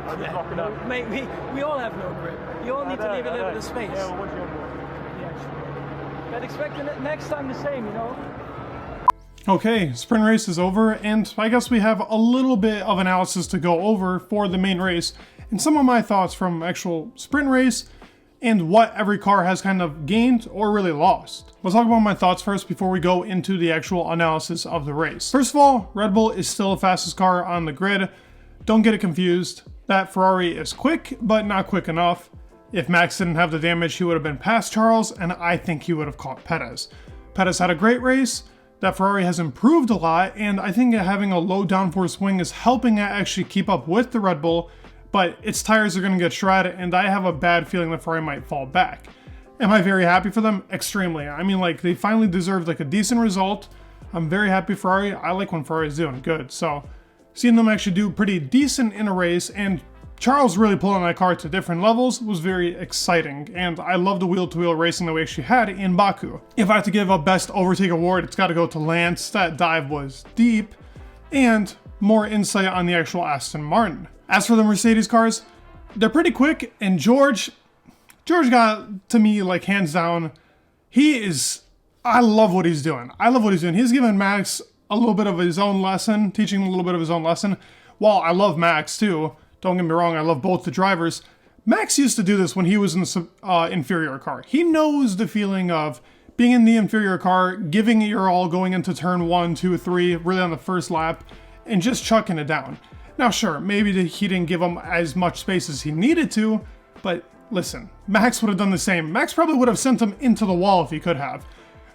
I'm just locking up. Mate, we all have no grip. You all need to leave a little bit of space. Yeah, well, what do you want? Yeah, but expecting it next time the same, you know? Okay, sprint race is over, and I guess we have a little bit of analysis to go over for the main race, and some of my thoughts from actual sprint race, and what every car has kind of gained or really lost. Let's talk about my thoughts first before we go into the actual analysis of the race. First of all, Red Bull is still the fastest car on the grid. Don't get it confused. That Ferrari is quick, but not quick enough. If Max didn't have the damage, he would have been past Charles, and I think he would have caught Perez. Perez had a great race. That Ferrari has improved a lot, and I think having a low downforce wing is helping it actually keep up with the Red Bull, but its tires are going to get shredded, and I have a bad feeling that Ferrari might fall back. Am I very happy for them? Extremely. I mean, like, they finally deserved like a decent result. I'm very happy Ferrari. I like when Ferrari's doing good, so seeing them actually do pretty decent in a race, and Charles really pulling that car to different levels was very exciting, and I love the wheel-to-wheel racing that we actually had in Baku. If I had to give a best overtake award, it's got to go to Lance. That dive was deep, and more insight on the actual Aston Martin. As for the Mercedes cars, they're pretty quick, and George got, to me, like, hands down, I love what he's doing. I love what he's doing. He's giving Max a little bit of his own lesson, teaching him a little bit of his own lesson. While I love Max too, don't get me wrong, I love both the drivers. Max used to do this when he was in the inferior car. He knows the feeling of being in the inferior car, giving it your all, going into turn 1, 2, 3, really on the first lap, and just chucking it down. Now sure, maybe he didn't give him as much space as he needed to, but listen, Max would have done the same. Max probably would have sent him into the wall if he could have.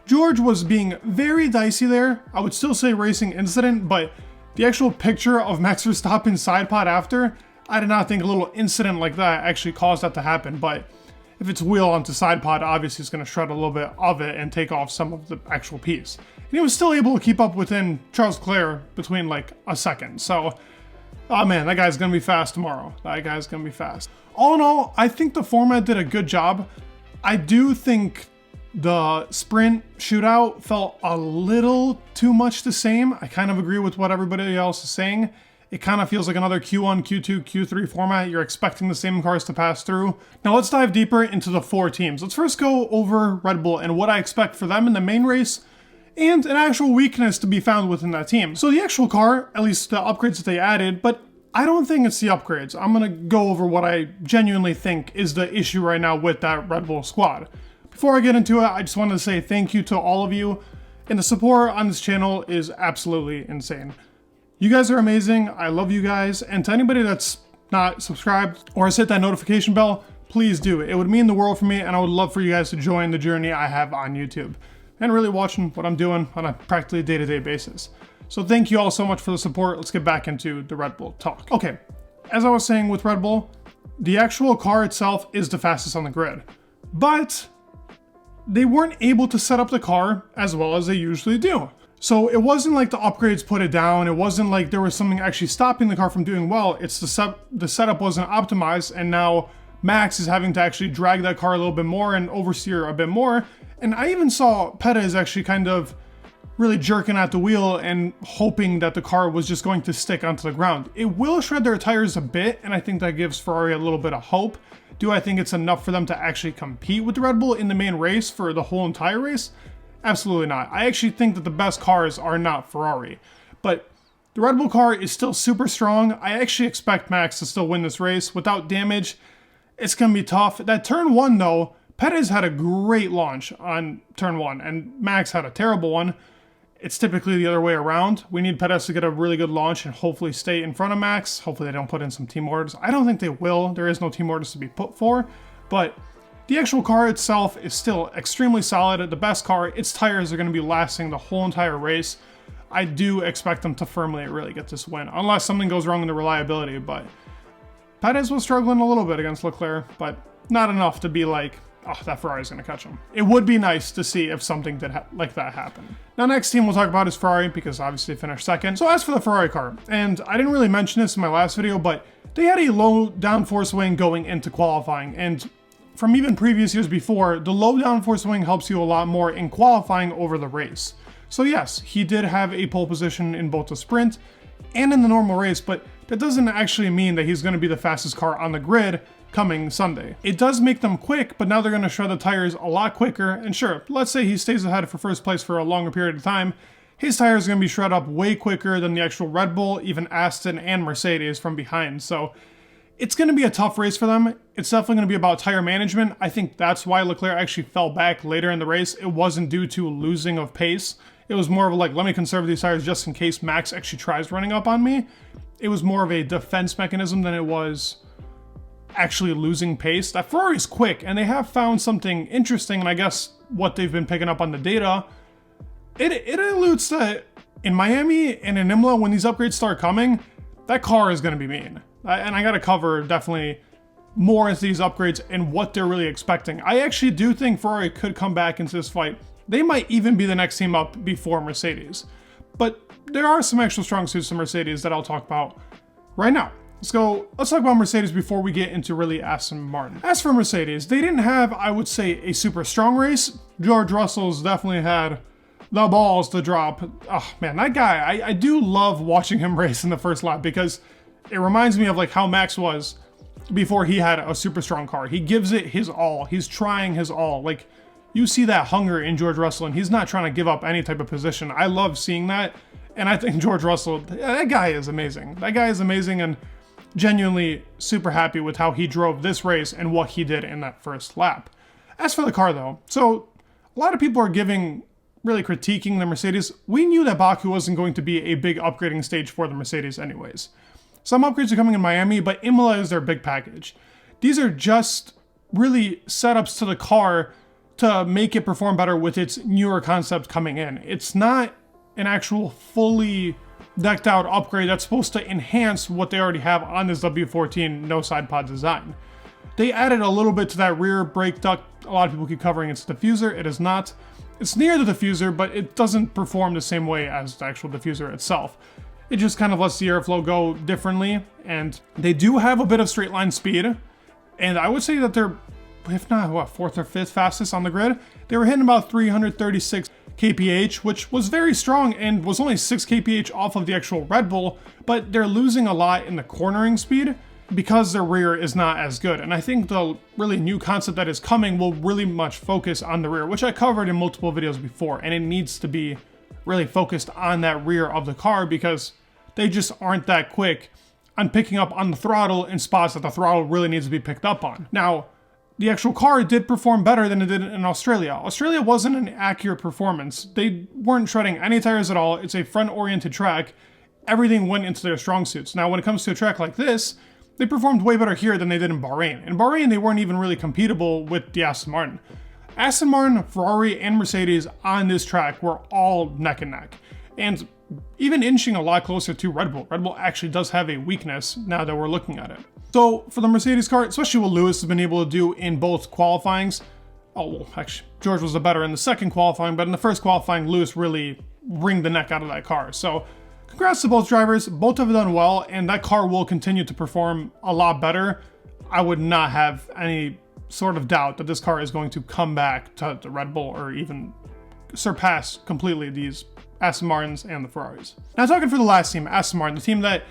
George was being very dicey there. I would still say racing incident, but the actual picture of Max Verstappen's side pod after, I did not think a little incident like that actually caused that to happen, but if it's wheel onto side pod, obviously it's going to shred a little bit of it and take off some of the actual piece. And he was still able to keep up within Charles Leclerc between like a second, so oh man, that guy's going to be fast tomorrow. That guy's going to be fast. All in all, I think the format did a good job. I do think the sprint shootout felt a little too much the same. I kind of agree with what everybody else is saying. It kind of feels like another Q1, Q2, Q3 format. You're expecting the same cars to pass through. Now let's dive deeper into the 4 teams. Let's first go over Red Bull and what I expect for them in the main race and an actual weakness to be found within that team. So the actual car, at least the upgrades that they added, but I don't think it's the upgrades. I'm going to go over what I genuinely think is the issue right now with that Red Bull squad. Before I get into it, I just wanted to say thank you to all of you, and the support on this channel is absolutely insane. You guys are amazing, I love you guys, and to anybody that's not subscribed or has hit that notification bell, please do. It would mean the world for me, and I would love for you guys to join the journey I have on YouTube, and really watching what I'm doing on a practically day-to-day basis. So thank you all so much for the support. Let's get back into the Red Bull talk. Okay, as I was saying with Red Bull, the actual car itself is the fastest on the grid, but they weren't able to set up the car as well as they usually do. So it wasn't like the upgrades put it down. It wasn't like there was something actually stopping the car from doing well. It's the setup wasn't optimized, and now Max is having to actually drag that car a little bit more and oversteer a bit more. And I even saw Perez actually kind of really jerking at the wheel and hoping that the car was just going to stick onto the ground. It will shred their tires a bit, and I think that gives Ferrari a little bit of hope. Do I think it's enough for them to actually compete with the Red Bull in the main race for the whole entire race? Absolutely not. I actually think that the best cars are not Ferrari, but the Red Bull car is still super strong. I actually expect Max to still win this race without damage. It's going to be tough. That turn 1 though, Perez had a great launch on turn 1 and Max had a terrible one. It's typically the other way around. We need Perez to get a really good launch and hopefully stay in front of Max. Hopefully they don't put in some team orders. I don't think they will. There is no team orders to be put for, but the actual car itself is still extremely solid. The best car, its tires are going to be lasting the whole entire race. I do expect them to firmly really get this win, unless something goes wrong in the reliability, but Perez was struggling a little bit against Leclerc, but not enough to be like, oh, that Ferrari's going to catch him. It would be nice to see if something did like that happen. Now, next team we'll talk about is Ferrari, because obviously they finished second. So as for the Ferrari car, and I didn't really mention this in my last video, but they had a low downforce wing going into qualifying, and from even previous years before, the low downforce wing helps you a lot more in qualifying over the race. So yes, he did have a pole position in both the sprint and in the normal race, but that doesn't actually mean that he's going to be the fastest car on the grid coming Sunday. It does make them quick, but now they're going to shred the tires a lot quicker. And sure, let's say he stays ahead for first place for a longer period of time. His tires are going to be shred up way quicker than the actual Red Bull, even Aston and Mercedes from behind. So it's going to be a tough race for them. It's definitely going to be about tire management. I think that's why Leclerc actually fell back later in the race. It wasn't due to losing of pace. It was more of like, let me conserve these tires just in case Max actually tries running up on me. It was more of a defense mechanism than it was actually losing pace. That Ferrari's quick, and they have found something interesting, and I guess what they've been picking up on the data, it alludes to in Miami and in Imola, when these upgrades start coming, that car is going to be mean. And I got to cover definitely more into these upgrades and what they're really expecting. I actually do think Ferrari could come back into this fight. They might even be the next team up before Mercedes. But there are some extra strong suits to Mercedes that I'll talk about right now. Let's talk about Mercedes before we get into really Aston Martin. As for Mercedes, they didn't have, I would say, a super strong race. George Russell's definitely had the balls to drop. Oh man, that guy, I do love watching him race in the first lap because it reminds me of like how Max was before he had a super strong car. He gives it his all. He's trying his all. Like, you see that hunger in George Russell, and he's not trying to give up any type of position. I love seeing that, and I think George Russell, that guy is amazing. That guy is amazing, and genuinely super happy with how he drove this race and what he did in that first lap. As for the car though, so a lot of people are really critiquing the Mercedes. We knew that Baku wasn't going to be a big upgrading stage for the Mercedes anyways. Some upgrades are coming in Miami, but Imola is their big package. These are just really setups to the car to make it perform better with its newer concept coming in. It's not an actual fully decked out upgrade that's supposed to enhance what they already have on this W14 no side pod design. They added a little bit to that rear brake duct. A lot of people keep covering its diffuser. It is not. It's near the diffuser, but it doesn't perform the same way as the actual diffuser itself. It just kind of lets the airflow go differently, and they do have a bit of straight line speed, and I would say that they're, if not, fourth or fifth fastest on the grid. They were hitting about 336 kph, which was very strong and was only 6 kph off of the actual Red Bull, but they're losing a lot in the cornering speed because their rear is not as good. And I think the really new concept that is coming will really much focus on the rear, which I covered in multiple videos before, and it needs to be really focused on that rear of the car because they just aren't that quick on picking up on the throttle in spots that the throttle really needs to be picked up on. Now, the actual car did perform better than it did in Australia. Australia wasn't an accurate performance. They weren't shredding any tires at all. It's a front-oriented track. Everything went into their strong suits. Now, when it comes to a track like this, they performed way better here than they did in Bahrain. In Bahrain, they weren't even really competitive with the Aston Martin. Aston Martin, Ferrari, and Mercedes on this track were all neck and neck. And even inching a lot closer to Red Bull. Red Bull actually does have a weakness now that we're looking at it. So for the Mercedes car, especially what Lewis has been able to do in both qualifyings, actually, George was the better in the second qualifying, but in the first qualifying, Lewis really wringed the neck out of that car. So congrats to both drivers. Both have done well, and that car will continue to perform a lot better. I would not have any sort of doubt that this car is going to come back to the Red Bull or even surpass completely these Aston Martins and the Ferraris. Now talking for the last team, Aston Martin, the team that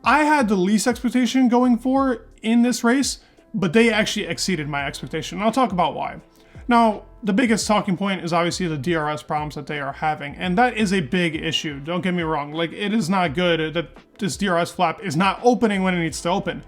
I had the least expectation going for in this race, but they actually exceeded my expectation. And I'll talk about why. Now, the biggest talking point is obviously the DRS problems that they are having, and that is a big issue. Don't get me wrong, like, it is not good that this DRS flap is not opening when it needs to open.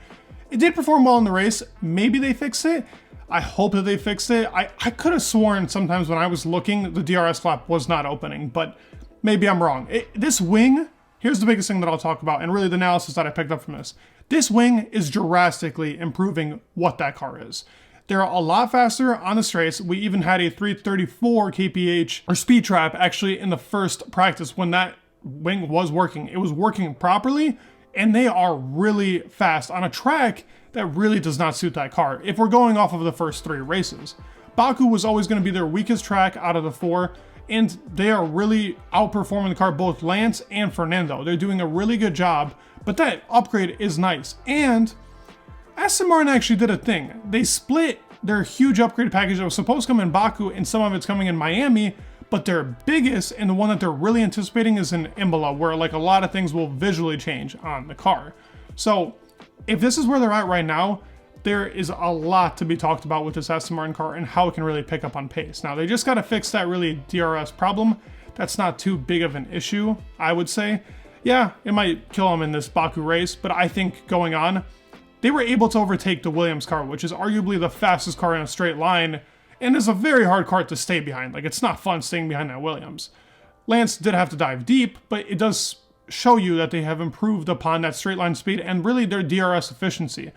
It did perform well in the race. Maybe they fixed it. I hope that they fixed it. I could have sworn sometimes when I was looking, the DRS flap was not opening, but maybe I'm wrong. This wing, here's the biggest thing that I'll talk about, and really the analysis that I picked up from this. This wing is drastically improving what that car is. They're a lot faster on the straights. We even had a 334 kph or speed trap actually in the first practice when that wing was working. It was working properly, and they are really fast on a track that really does not suit that car. If we're going off of the first 3 races, Baku was always going to be their weakest track out of the 4, and they are really outperforming the car, both Lance and Fernando. They're doing a really good job, but that upgrade is nice. And Aston Martin actually did a thing. They split their huge upgrade package that was supposed to come in Baku, and some of it's coming in Miami, but their biggest and the one that they're really anticipating is in Imola, where like a lot of things will visually change on the car. So if this is where they're at right now, there is a lot to be talked about with this Aston Martin car and how it can really pick up on pace. Now, they just got to fix that really DRS problem. That's not too big of an issue, I would say. Yeah, it might kill them in this Baku race, but I think going on, they were able to overtake the Williams car, which is arguably the fastest car in a straight line, and is a very hard car to stay behind. Like, it's not fun staying behind that Williams. Lance did have to dive deep, but it does show you that they have improved upon that straight line speed and really their DRS efficiency.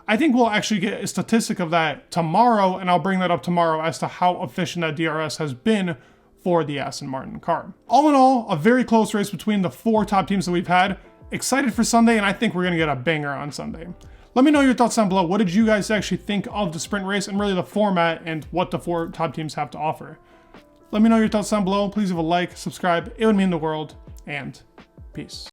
I think we'll actually get a statistic of that tomorrow, and I'll bring that up tomorrow as to how efficient that DRS has been for the Aston Martin car. All in all, a very close race between the 4 top teams that we've had. Excited for Sunday, and I think we're going to get a banger on Sunday. Let me know your thoughts down below. What did you guys actually think of the sprint race and really the format and what the 4 top teams have to offer? Let me know your thoughts down below. Please leave a like, subscribe. It would mean the world, and peace.